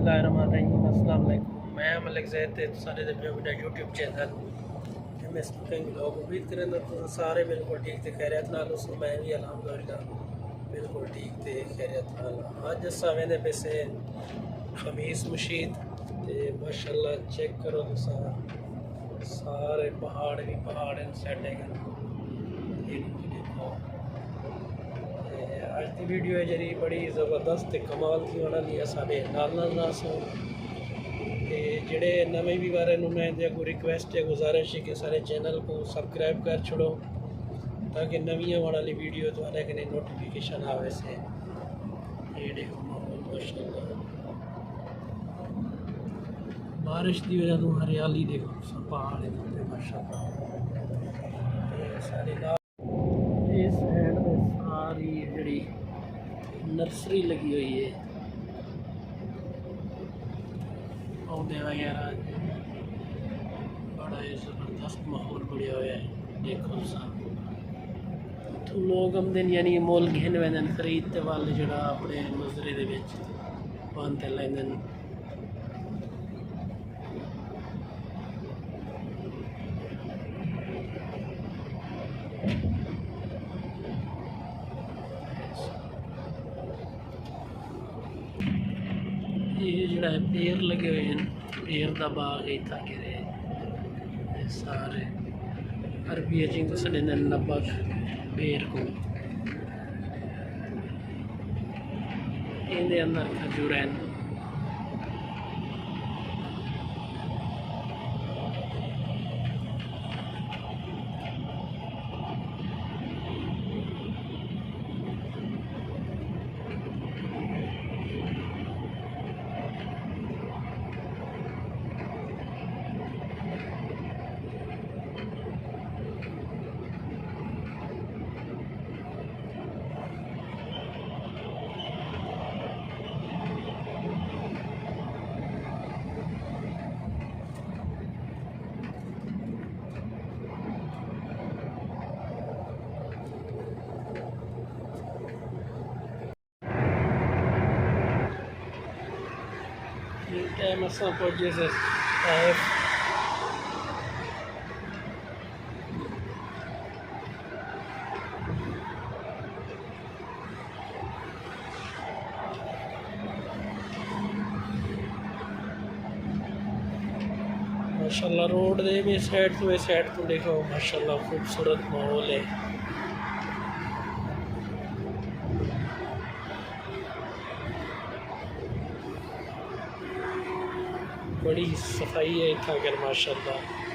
बिस्मिल्लाहिर्रहमानिर्रहीम। अस्सलाम वालेकुम। मैं मलिक ज़ैद ते सारे दे मेरा यूट्यूब चैनल MS कुकिंग लोग उम्मीद करें तो सारे बिल्कुल ठीक ते खैरियत नाल उस मैं भी अल्हम्दुलिल्लाह बिल्कुल ठीक ते खैरियत नाल। अज अस वेंदे पे से खमीस मशीद ते माशाअल्लाह चेक करो तुसा सारे पहाड़ भी पहाड़ सेट है। देखो आज की वीडियो है जी बड़ी ज़बरदस्त कमाल की होने वाली है। साढ़े नाल सो जेड़े नवे भी बारे मैं अगू रिक्वेस्ट है गुजारिश है कि सारे चैनल को सबसक्राइब कर छोड़ो ताकि नवियाँ वाली वीडियो तुम्हारे कने नोटिफिकेशन आवे से। ये देखो माहौल माशाअल्लाह बारिश की वजह तो हरियाली देखो सब पहाड़ है माशाअल्लाह। सारे इस साइड में सारी जी नर्सरी लगी हुई है पौधे वगैरह बड़ा ज़बरदस्त माहौल बढ़िया हुआ है। देखो तो लोग आमदे यानी मोल घेन वेंदे खरीदते वाले जरा अपने मजरे दे विच पांते लैंदे। ये जड़ा पेड़ लगे हुए हैं पेड़ का बाग है था कि सारे अरबी जिंग सड़े नबक पेड़ को इनके अंदर खजूर हैं। टाइम असां पहुंचे से ताइफ। माशाअल्लाह रोड दे भी साइड तो देखो माशाअल्लाह खूबसूरत माहौल है। बड़ी सफाई है इतना अगर माशाअल्लाह।